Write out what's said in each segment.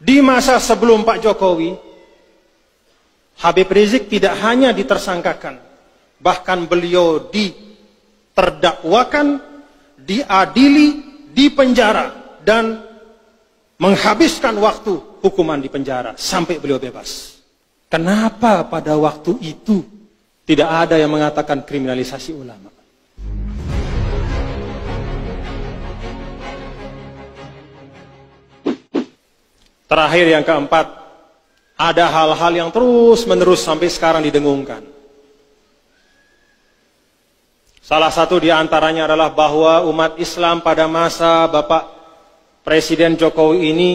Di masa sebelum Pak Jokowi, Habib Rizik tidak hanya ditersangkakan, bahkan beliau diterdakwakan, diadili, dipenjara, dan menghabiskan waktu hukuman di penjara sampai beliau bebas. Kenapa pada waktu itu tidak ada yang mengatakan kriminalisasi ulama? Terakhir yang keempat, ada hal-hal yang terus-menerus sampai sekarang didengungkan. Salah satu di antaranya adalah bahwa umat Islam pada masa Bapak Presiden Jokowi ini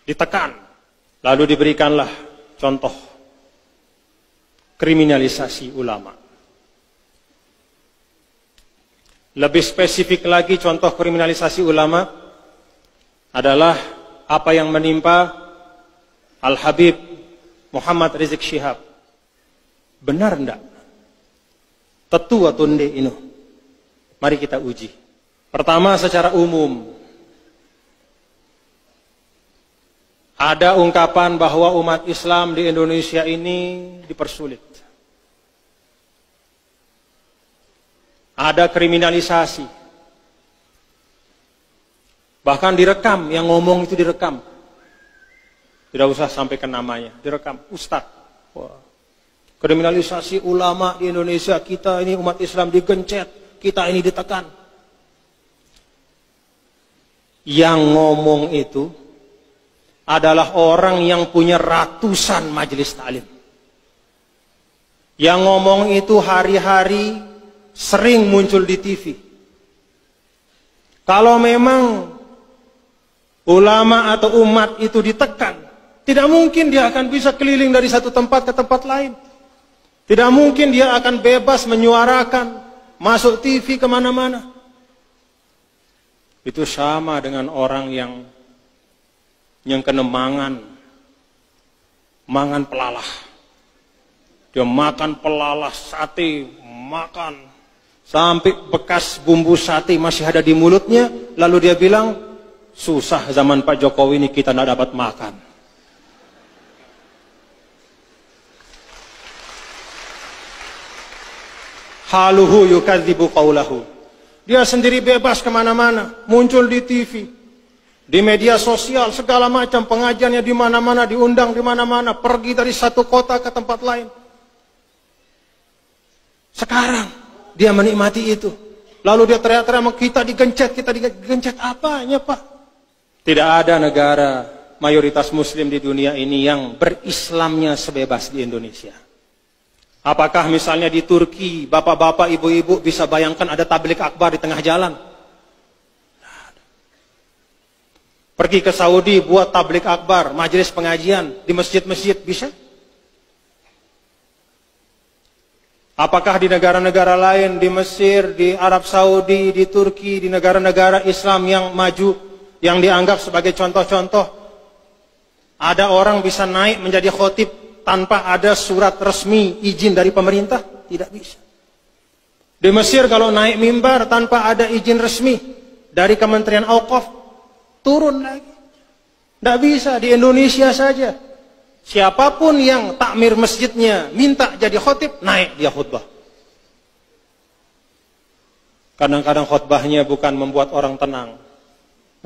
ditekan, lalu diberikanlah contoh kriminalisasi ulama. Lebih spesifik lagi, contoh kriminalisasi ulama adalah apa yang menimpa Al-Habib Muhammad Rizik Syihab. Benar enggak? Tetu atau nde ini? Mari kita uji. Pertama, secara umum, ada ungkapan bahwa umat Islam di Indonesia ini dipersulit. Ada kriminalisasi. Bahkan direkam, yang ngomong itu direkam. Tidak usah sampaikan namanya, direkam. Ustadz. Wah. Kriminalisasi ulama di Indonesia, kita ini umat Islam digencet, kita ini ditekan. Yang ngomong itu adalah orang yang punya ratusan majelis taklim. Yang ngomong itu hari-hari sering muncul di TV. Kalau memang ulama atau umat itu ditekan, tidak mungkin dia akan bisa keliling dari satu tempat ke tempat lain. Tidak mungkin dia akan bebas menyuarakan, masuk TV kemana-mana. Itu sama dengan orang yang kena mangan pelalah. Dia makan pelalah sate, makan sampai bekas bumbu sate masih ada di mulutnya, lalu dia bilang, susah zaman Pak Jokowi ini kita tidak dapat makan. Haluhu yukadzibu qawlahu. Dia sendiri bebas kemana-mana, muncul di TV, di media sosial, segala macam pengajiannya di mana-mana, diundang di mana-mana, pergi dari satu kota ke tempat lain. Sekarang dia menikmati itu. Lalu dia teriak-teriak, kita digencet apanya Pak? Tidak ada negara mayoritas muslim di dunia ini yang berislamnya sebebas di Indonesia. Apakah misalnya di Turki, bapak-bapak, ibu-ibu bisa bayangkan ada tablik akbar di tengah jalan? Pergi ke Saudi buat tablik akbar, majelis pengajian di masjid-masjid, bisa? Apakah di negara-negara lain, di Mesir, di Arab Saudi, di Turki, di negara-negara Islam yang maju, yang dianggap sebagai contoh-contoh, ada orang bisa naik menjadi khotib tanpa ada surat resmi izin dari pemerintah? Tidak bisa. Di Mesir kalau naik mimbar tanpa ada izin resmi dari Kementerian Auqaf, turun lagi. Tidak bisa. Di Indonesia saja, siapapun yang takmir masjidnya minta jadi khotib, naik dia khutbah. Kadang-kadang khutbahnya bukan membuat orang tenang,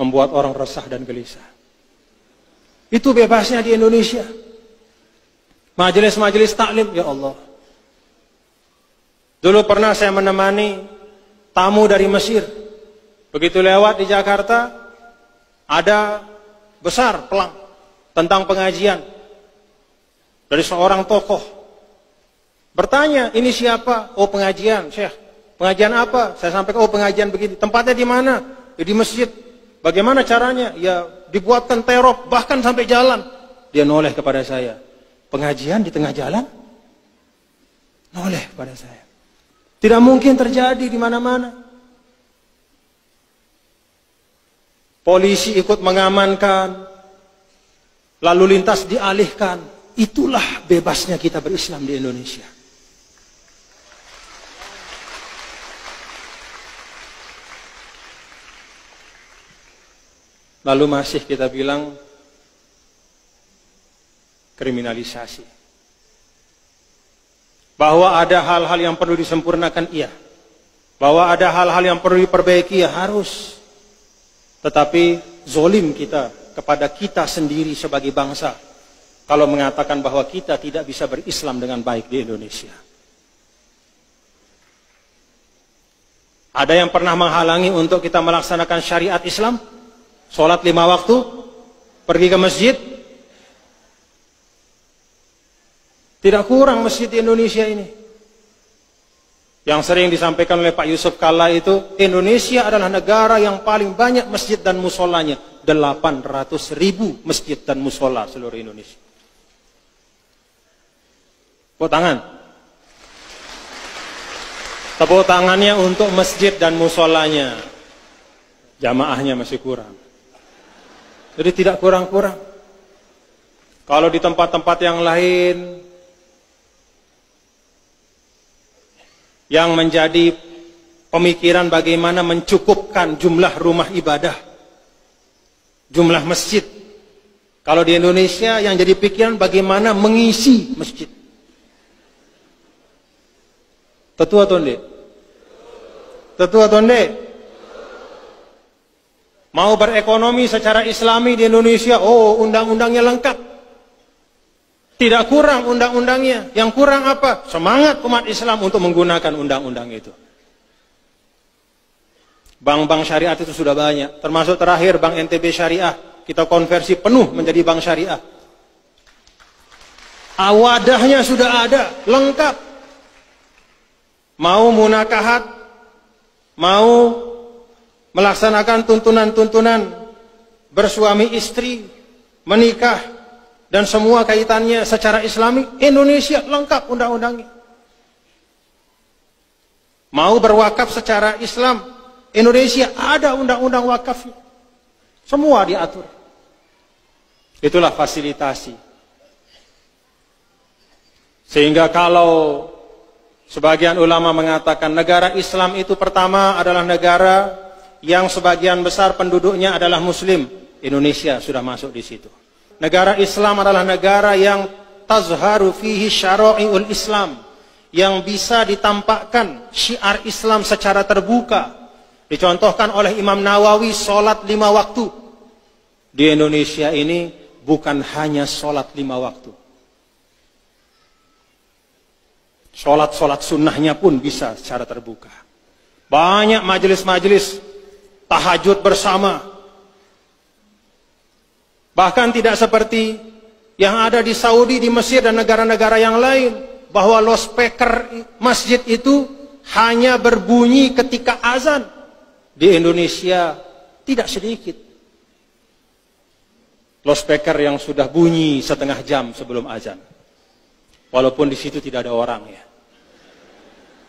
membuat orang resah dan gelisah. Itu bebasnya di Indonesia. Majelis-majelis taklim, ya Allah. Dulu pernah saya menemani tamu dari Mesir. Begitu lewat di Jakarta, ada besar pelang tentang pengajian dari seorang tokoh. Bertanya, ini siapa? Oh, pengajian, Syekh. Pengajian apa? Saya sampaikan, oh, pengajian begini. Tempatnya di mana? Ya, di masjid. Bagaimana caranya? Ya, dibuatkan terop, bahkan sampai jalan. Dia noleh kepada saya. Pengajian di tengah jalan? Noleh pada saya. Tidak mungkin terjadi di mana-mana. Polisi ikut mengamankan, lalu lintas dialihkan. Itulah bebasnya kita berislam di Indonesia. lalu masih kita bilang kriminalisasi. Bahwa ada hal-hal yang perlu disempurnakan, iya. Bahwa ada hal-hal yang perlu diperbaiki, ya harus. Tetapi zolim kita kepada kita sendiri sebagai bangsa kalau mengatakan bahwa kita tidak bisa berislam dengan baik di Indonesia. Ada yang pernah menghalangi untuk kita melaksanakan syariat Islam? Sholat 5 waktu, pergi ke masjid. Tidak kurang masjid di Indonesia ini. Yang sering disampaikan oleh Pak Yusuf Kalla itu, Indonesia adalah negara yang paling banyak masjid dan musolanya. 800.000 masjid dan musola seluruh Indonesia. Tepuk tangan. Tepuk tangannya untuk masjid dan musolanya. Jamaahnya masih kurang. Jadi tidak kurang-kurang. Kalau di tempat-tempat yang lain, yang menjadi pemikiran bagaimana mencukupkan jumlah rumah ibadah, jumlah masjid. Kalau di Indonesia yang jadi pikiran bagaimana mengisi masjid. Tetu atau enggak? Tetu atau enggak? Mau berekonomi secara islami di Indonesia, oh undang-undangnya lengkap. Tidak kurang undang-undangnya. Yang kurang apa? Semangat umat Islam untuk menggunakan undang-undang itu. Bank-bank syariah itu sudah banyak. Termasuk terakhir Bank NTB Syariah. Kita konversi penuh menjadi bank syariah. Wadahnya sudah ada, lengkap. Mau munakahat, mau melaksanakan tuntunan-tuntunan bersuami istri, menikah, dan semua kaitannya secara islami, Indonesia lengkap undang-undangnya. Mau berwakaf secara Islam, Indonesia ada undang-undang wakafnya. Semua diatur. Itulah fasilitasi. Sehingga kalau sebagian ulama mengatakan negara Islam itu pertama adalah negara yang sebagian besar penduduknya adalah Muslim, Indonesia sudah masuk di situ. Negara Islam adalah negara yang tazharu fihi syara'iul Islam, yang bisa ditampakkan syiar Islam secara terbuka. Dicontohkan oleh Imam Nawawi, sholat 5 waktu. Di Indonesia ini bukan hanya sholat 5 waktu. Sholat-sholat sunnahnya pun bisa secara terbuka. Banyak majelis-majelis tahajud bersama. Bahkan tidak seperti yang ada di Saudi, di Mesir, dan negara-negara yang lain. Bahwa loudspeaker masjid itu hanya berbunyi ketika azan. Di Indonesia tidak sedikit loudspeaker yang sudah bunyi setengah jam sebelum azan. Walaupun di situ tidak ada orang ya.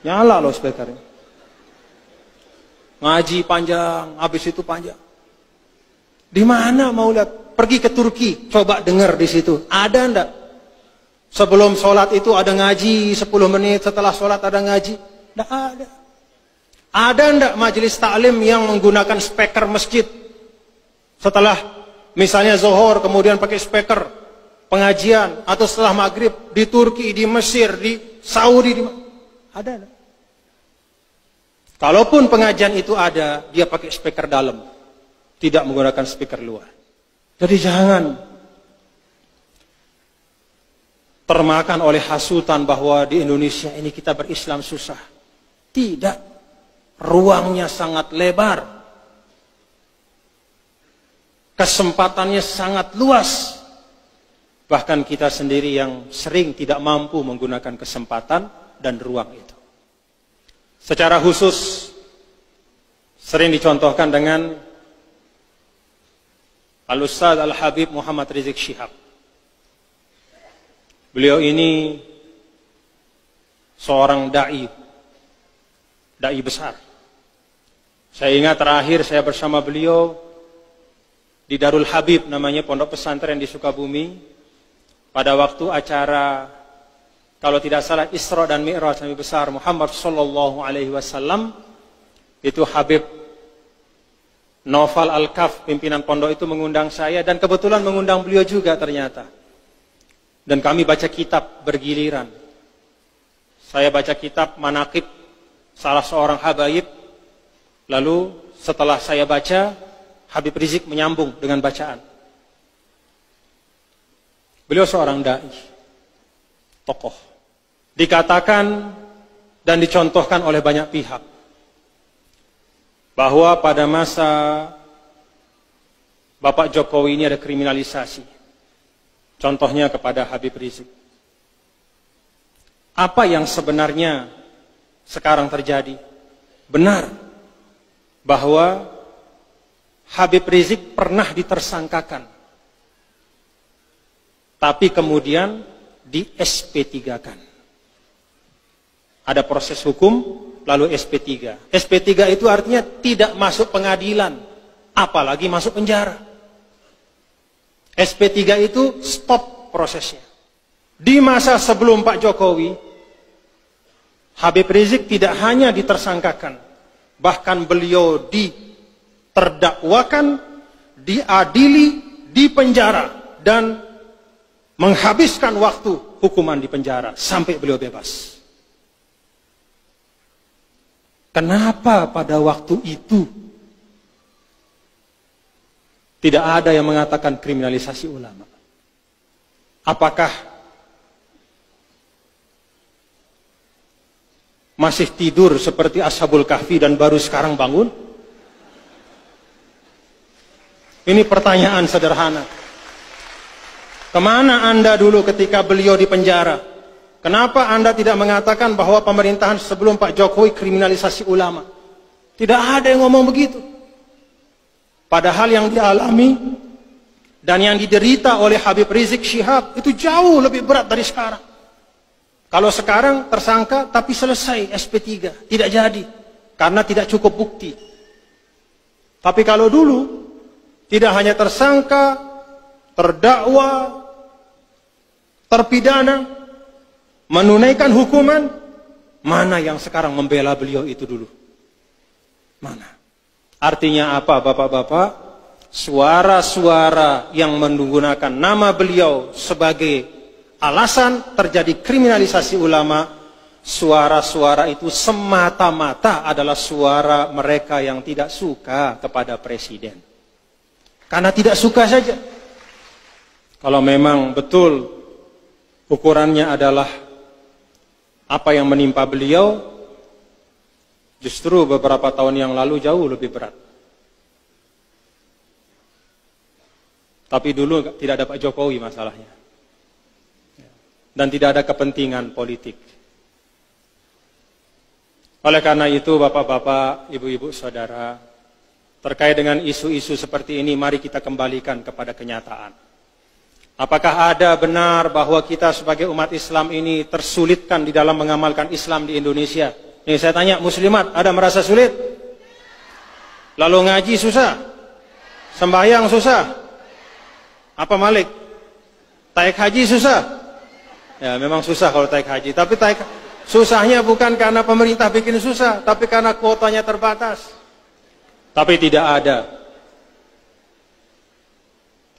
Nyala loudspeakernya. Ngaji panjang, habis itu panjang. Di mana mau lihat? Pergi ke Turki, coba dengar di situ. Ada enggak? Sebelum sholat itu ada ngaji, 10 menit setelah sholat ada ngaji. Enggak ada. Ada enggak majelis taklim yang menggunakan speaker masjid? Setelah misalnya zuhur kemudian pakai speaker pengajian, atau setelah maghrib di Turki, di Mesir, di Saudi, ada enggak? Kalaupun pengajian itu ada, dia pakai speaker dalam, tidak menggunakan speaker luar. Jadi jangan termakan oleh hasutan bahwa di Indonesia ini kita berislam susah. Tidak. Ruangnya sangat lebar. Kesempatannya sangat luas. Bahkan kita sendiri yang sering tidak mampu menggunakan kesempatan dan ruang itu. Secara khusus sering dicontohkan dengan Al-Ustadz Al-Habib Muhammad Rizik Syihab. Beliau ini seorang da'i besar. Saya ingat terakhir saya bersama beliau di Darul Habib, namanya pondok pesantren di Sukabumi, pada waktu acara, kalau tidak salah, Isra dan Mi'raj Nabi besar Muhammad sallallahu alaihi wasallam. Itu Habib Noval Al-Kaf, pimpinan pondok itu mengundang saya, dan kebetulan mengundang beliau juga ternyata. Dan kami baca kitab bergiliran. Saya baca kitab Manaqib salah seorang habaib. Lalu setelah saya baca, Habib Rizik menyambung dengan bacaan. Beliau seorang dai, tokoh. Dikatakan dan dicontohkan oleh banyak pihak bahwa pada masa Bapak Jokowi ini ada kriminalisasi. Contohnya kepada Habib Rizik. Apa yang sebenarnya sekarang terjadi? Benar bahwa Habib Rizik pernah ditersangkakan, tapi kemudian di SP3-kan. Ada proses hukum, lalu SP3. SP3 itu artinya tidak masuk pengadilan, apalagi masuk penjara. SP3 itu stop prosesnya. Di masa sebelum Pak Jokowi, Habib Rizik tidak hanya ditersangkakan, bahkan beliau diterdakwakan, diadili, dipenjara, dan menghabiskan waktu hukuman di penjara sampai beliau bebas. Kenapa pada waktu itu tidak ada yang mengatakan kriminalisasi ulama? Apakah masih tidur seperti Ashabul Kahfi dan baru sekarang bangun? Ini pertanyaan sederhana. Kemana Anda dulu ketika beliau di penjara? Kenapa Anda tidak mengatakan bahwa pemerintahan sebelum Pak Jokowi kriminalisasi ulama? Tidak ada yang ngomong begitu. Padahal yang dialami dan yang diderita oleh Habib Rizik Syihab itu jauh lebih berat dari sekarang. Kalau sekarang tersangka tapi selesai SP3, tidak jadi karena tidak cukup bukti. Tapi kalau dulu tidak hanya tersangka, terdakwa, terpidana, menunaikan hukuman, mana yang sekarang membela beliau itu dulu? Mana? Artinya apa, Bapak-bapak? Suara-suara yang menggunakan nama beliau sebagai alasan terjadi kriminalisasi ulama, suara-suara itu semata-mata adalah suara mereka yang tidak suka kepada presiden. Karena tidak suka saja. Kalau memang betul ukurannya adalah apa yang menimpa beliau, justru beberapa tahun yang lalu jauh lebih berat. Tapi dulu tidak ada Pak Jokowi masalahnya. Dan tidak ada kepentingan politik. Oleh karena itu, Bapak-bapak, Ibu-ibu, Saudara, terkait dengan isu-isu seperti ini, mari kita kembalikan kepada kenyataan. Apakah ada benar bahwa kita sebagai umat Islam ini tersulitkan di dalam mengamalkan Islam di Indonesia? Ini saya tanya, muslimat, ada merasa sulit? Lalu ngaji susah? Sembahyang susah? Apa Malik? Taik haji susah? Ya memang susah kalau taik haji. Tapi susahnya bukan karena pemerintah bikin susah, tapi karena kuotanya terbatas. Tapi tidak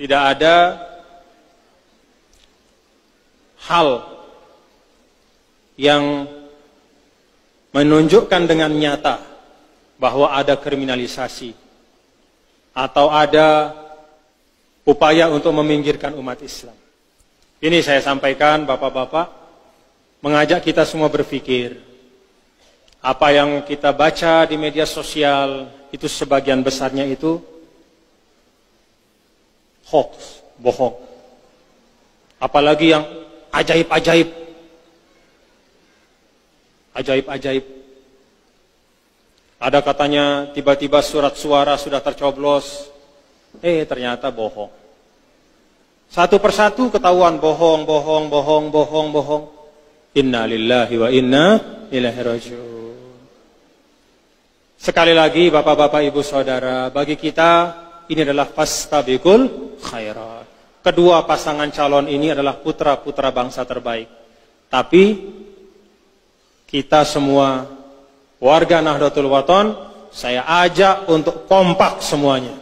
ada hal yang menunjukkan dengan nyata bahwa ada kriminalisasi atau ada upaya untuk meminggirkan umat Islam. Ini saya sampaikan, Bapak-bapak, mengajak kita semua berpikir. Apa yang kita baca di media sosial itu sebagian besarnya itu hoax, bohong. Apalagi yang ajaib-ajaib. Ajaib-ajaib. Ada katanya tiba-tiba surat suara sudah tercoblos. Ternyata bohong. Satu persatu ketahuan bohong. Inna lillahi wa inna ilaihi raji'un. Sekali lagi Bapak-bapak, Ibu, Saudara, bagi kita ini adalah fastabiqul khairat. Kedua pasangan calon ini adalah putra-putra bangsa terbaik. Tapi kita semua warga Nahdlatul Wathon saya ajak untuk kompak semuanya.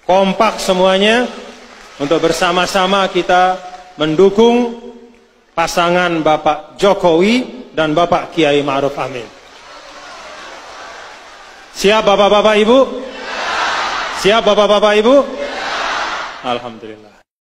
Kompak semuanya untuk bersama-sama kita mendukung pasangan Bapak Jokowi dan Bapak Kiai Ma'ruf Amin. Siap Bapak-Bapak Ibu? Siap Bapak-Bapak Ibu? Alhamdulillah.